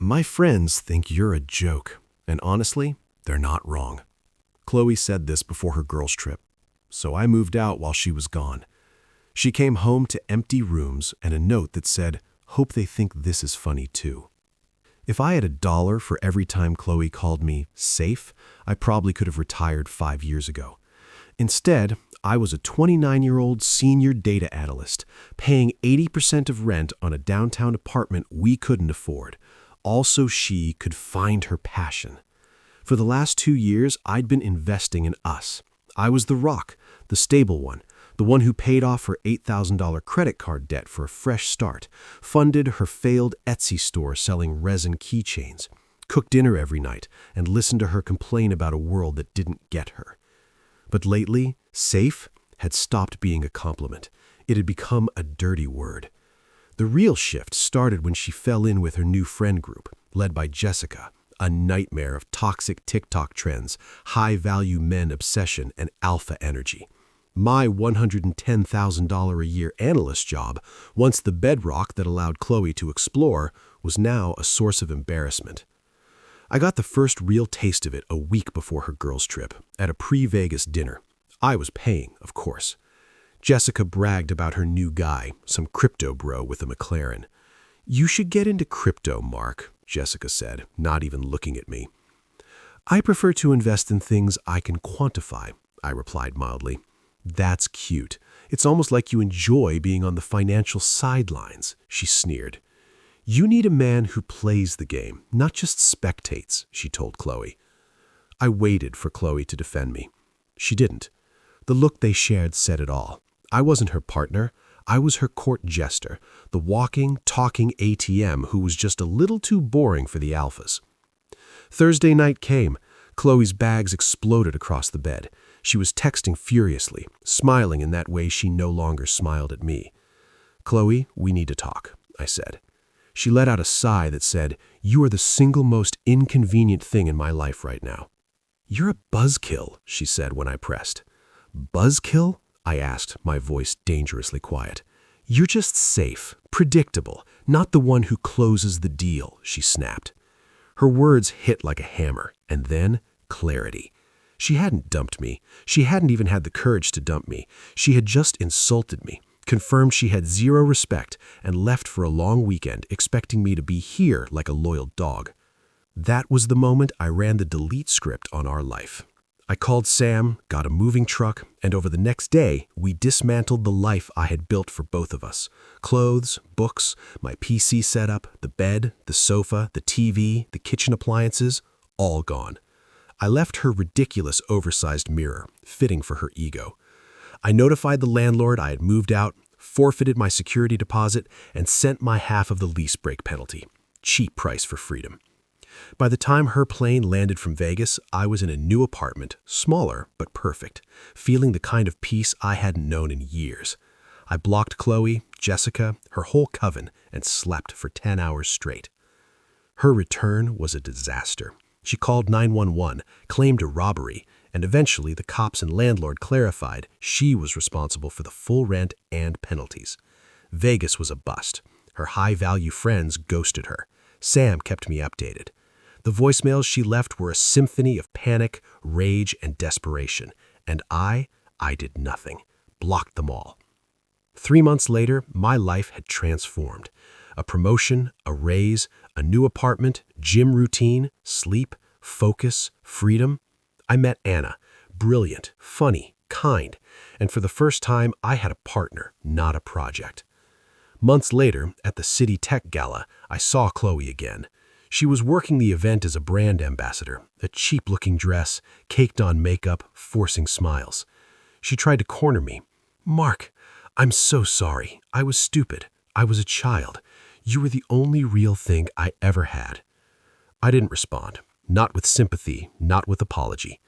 My friends think you're a joke, and honestly, they're not wrong. Chloe said this before her girls' trip, so I moved out while she was gone. She came home to empty rooms and a note that said, "Hope they think this is funny too." If I had $1 for every time Chloe called me safe, I probably could have retired 5 years ago. Instead, I was a 29-year-old senior data analyst, paying 80% of rent on a downtown apartment we couldn't afford, all so she could find her passion. For the last 2 years, I'd been investing in us. I was the rock, the stable one, the one who paid off her $8,000 credit card debt for a fresh start, funded her failed Etsy store selling resin keychains, cooked dinner every night, and listened to her complain about a world that didn't get her. But lately, safe had stopped being a compliment. It had become a dirty word. The real shift started when she fell in with her new friend group, led by Jessica, a nightmare of toxic TikTok trends, high-value men obsession, and alpha energy. My $110,000 a year analyst job, once the bedrock that allowed Chloe to explore, was now a source of embarrassment. I got the first real taste of it a week before her girls' trip, at a pre-Vegas dinner. I was paying, of course. Jessica bragged about her new guy, some crypto bro with a McLaren. "You should get into crypto, Mark," Jessica said, not even looking at me. "I prefer to invest in things I can quantify," I replied mildly. "That's cute. It's almost like you enjoy being on the financial sidelines," she sneered. "You need a man who plays the game, not just spectates," she told Chloe. I waited for Chloe to defend me. She didn't. The look they shared said it all. I wasn't her partner. I was her court jester, the walking, talking ATM who was just a little too boring for the alphas. Thursday night came. Chloe's bags exploded across the bed. She was texting furiously, smiling in that way she no longer smiled at me. "Chloe, we need to talk," I said. She let out a sigh that said, "You are the single most inconvenient thing in my life right now." "You're a buzzkill," she said when I pressed. "Buzzkill?" I asked, my voice dangerously quiet. "You're just safe, predictable, not the one who closes the deal," she snapped. Her words hit like a hammer, and then clarity. She hadn't dumped me. She hadn't even had the courage to dump me. She had just insulted me, confirmed she had zero respect, and left for a long weekend, expecting me to be here like a loyal dog. That was the moment I ran the delete script on our life. I called Sam, got a moving truck, and over the next day, we dismantled the life I had built for both of us. Clothes, books, my PC setup, the bed, the sofa, the TV, the kitchen appliances, all gone. I left her ridiculous oversized mirror, fitting for her ego. I notified the landlord I had moved out, forfeited my security deposit, and sent my half of the lease break penalty. Cheap price for freedom. By the time her plane landed from Vegas, I was in a new apartment, smaller but perfect, feeling the kind of peace I hadn't known in years. I blocked Chloe, Jessica, her whole coven, and slept for 10 hours straight. Her return was a disaster. She called 911, claimed a robbery, and eventually the cops and landlord clarified she was responsible for the full rent and penalties. Vegas was a bust. Her high-value friends ghosted her. Sam kept me updated. The voicemails she left were a symphony of panic, rage, and desperation, and I did nothing, blocked them all. 3 months later, my life had transformed. A promotion, a raise, a new apartment, gym routine, sleep, focus, freedom. I met Anna, brilliant, funny, kind, and for the first time, I had a partner, not a project. Months later, at the City Tech Gala, I saw Chloe again. She was working the event as a brand ambassador, a cheap-looking dress, caked-on makeup, forcing smiles. She tried to corner me. "Mark, I'm so sorry. I was stupid. I was a child. You were the only real thing I ever had." I didn't respond, not with sympathy, not with apology.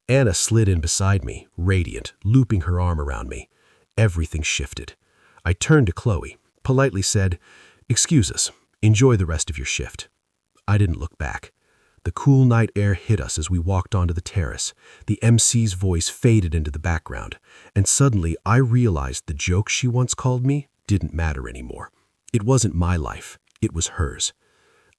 Anna slid in beside me, radiant, looping her arm around me. Everything shifted. I turned to Chloe, politely said, "Excuse us. Enjoy the rest of your shift." I didn't look back. The cool night air hit us as we walked onto the terrace. The MC's voice faded into the background, and suddenly I realized the joke she once called me didn't matter anymore. It wasn't my life. It was hers.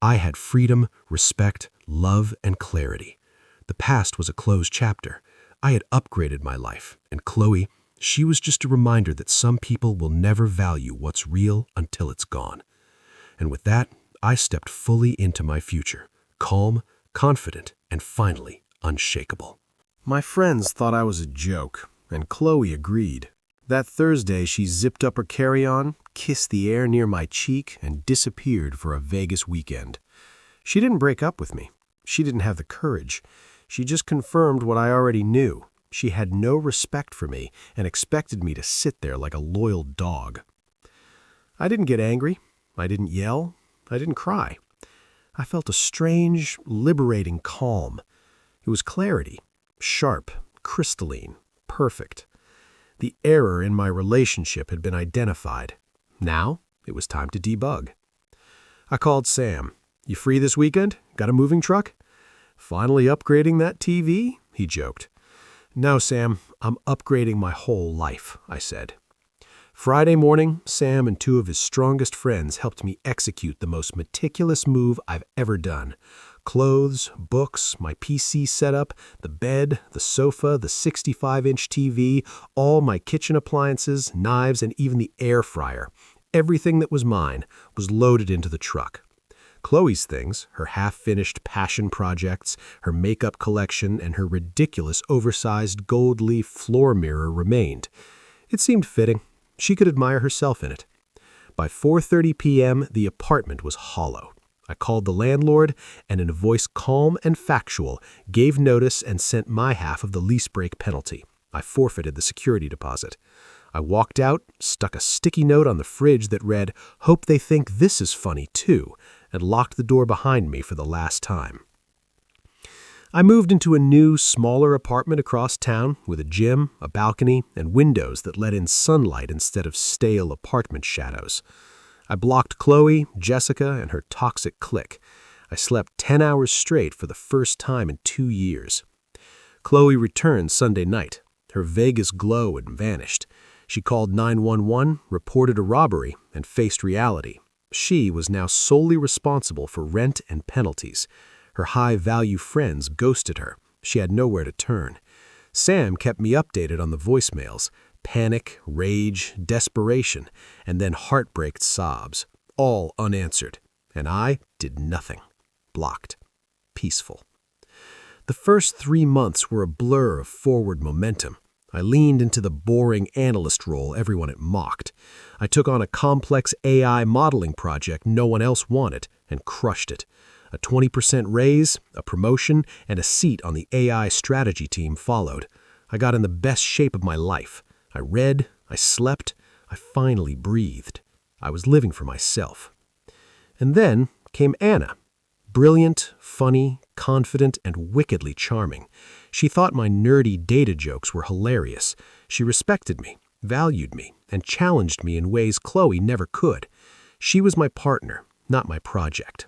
I had freedom, respect, love, and clarity. The past was a closed chapter. I had upgraded my life, and Chloe, she was just a reminder that some people will never value what's real until it's gone. And with that, I stepped fully into my future, calm, confident, and finally unshakable. My friends thought I was a joke, and Chloe agreed. That Thursday, she zipped up her carry-on, kissed the air near my cheek, and disappeared for a Vegas weekend. She didn't break up with me. She didn't have the courage. She just confirmed what I already knew. She had no respect for me and expected me to sit there like a loyal dog. I didn't get angry. I didn't yell. I didn't cry. I felt a strange, liberating calm. It was clarity, sharp, crystalline, perfect. The error in my relationship had been identified. Now, it was time to debug. I called Sam. "You free this weekend? Got a moving truck?" "Finally upgrading that TV?" he joked. "No, Sam, I'm upgrading my whole life," I said. Friday morning, Sam and two of his strongest friends helped me execute the most meticulous move I've ever done. Clothes, books, my PC setup, the bed, the sofa, the 65-inch TV, all my kitchen appliances, knives, and even the air fryer. Everything that was mine was loaded into the truck. Chloe's things, her half-finished passion projects, her makeup collection, and her ridiculous oversized gold leaf floor mirror remained. It seemed fitting. She could admire herself in it. By 4:30 p.m., the apartment was hollow. I called the landlord and, in a voice calm and factual, gave notice and sent my half of the lease break penalty. I forfeited the security deposit. I walked out, stuck a sticky note on the fridge that read, "Hope they think this is funny too," and locked the door behind me for the last time. I moved into a new, smaller apartment across town with a gym, a balcony, and windows that let in sunlight instead of stale apartment shadows. I blocked Chloe, Jessica, and her toxic clique. I slept 10 hours straight for the first time in 2 years. Chloe returned Sunday night. Her Vegas glow had vanished. She called 911, reported a robbery, and faced reality. She was now solely responsible for rent and penalties. Her high-value friends ghosted her. She had nowhere to turn. Sam kept me updated on the voicemails. Panic, rage, desperation, and then heartbreak sobs, all unanswered. And I did nothing. Blocked. Peaceful. The first 3 months were a blur of forward momentum. I leaned into the boring analyst role everyone had mocked. I took on a complex AI modeling project no one else wanted and crushed it. A 20% raise, a promotion, and a seat on the AI strategy team followed. I got in the best shape of my life. I read, I slept, I finally breathed. I was living for myself. And then came Anna. Brilliant, funny, confident, and wickedly charming. She thought my nerdy data jokes were hilarious. She respected me, valued me, and challenged me in ways Chloe never could. She was my partner, not my project.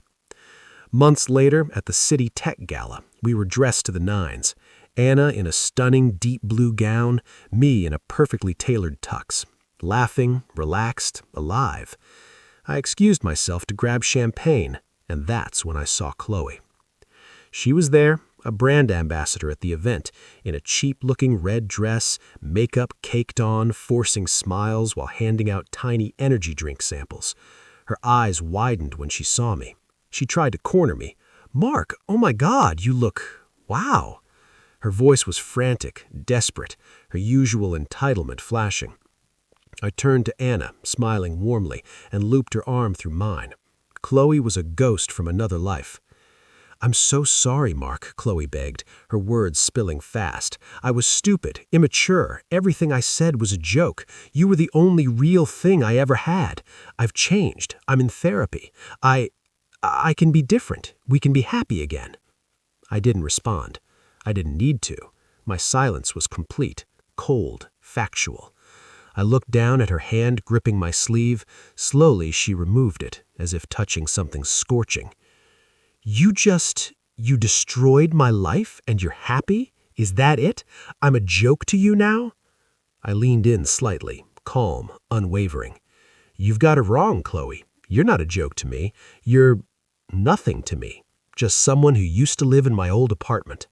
Months later, at the City Tech Gala, we were dressed to the nines. Anna in a stunning deep blue gown, me in a perfectly tailored tux. Laughing, relaxed, alive. I excused myself to grab champagne, and that's when I saw Chloe. She was there, a brand ambassador at the event, in a cheap-looking red dress, makeup caked on, forcing smiles while handing out tiny energy drink samples. Her eyes widened when she saw me. She tried to corner me. "Mark, oh my God, you look... wow." Her voice was frantic, desperate, her usual entitlement flashing. I turned to Anna, smiling warmly, and looped her arm through mine. Chloe was a ghost from another life. "I'm so sorry, Mark," Chloe begged, her words spilling fast. "I was stupid, immature. Everything I said was a joke. You were the only real thing I ever had. I've changed. I'm in therapy. I can be different. We can be happy again." I didn't respond. I didn't need to. My silence was complete, cold, factual. I looked down at her hand gripping my sleeve. Slowly, she removed it, as if touching something scorching. You destroyed my life and you're happy? Is that it? I'm a joke to you now?" I leaned in slightly, calm, unwavering. "You've got it wrong, Chloe. You're not a joke to me. You're..." nothing to me, just someone who used to live in my old apartment.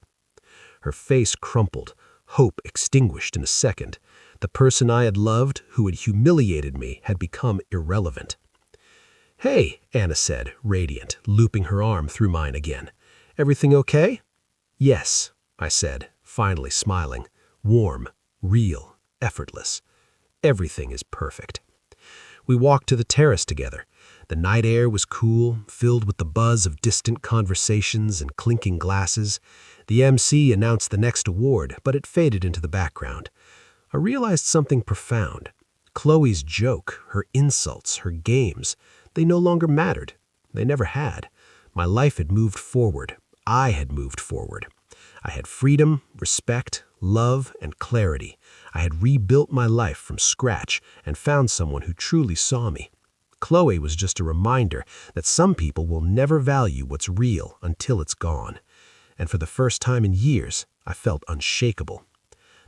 Her face crumpled, hope extinguished in a second. The person I had loved, who had humiliated me, had become irrelevant. "Hey," Anna said, radiant, looping her arm through mine again. "Everything okay?" "Yes," I said, finally smiling. Warm, real, effortless. Everything is perfect. We walked to the terrace together. The night air was cool, filled with the buzz of distant conversations and clinking glasses. The MC announced the next award, but it faded into the background. I realized something profound. Chloe's joke, her insults, her games, they no longer mattered. They never had. My life had moved forward. I had moved forward. I had freedom, respect, love, and clarity. I had rebuilt my life from scratch and found someone who truly saw me. Chloe was just a reminder that some people will never value what's real until it's gone. And for the first time in years, I felt unshakable.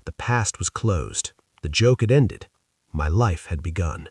The past was closed. The joke had ended. My life had begun.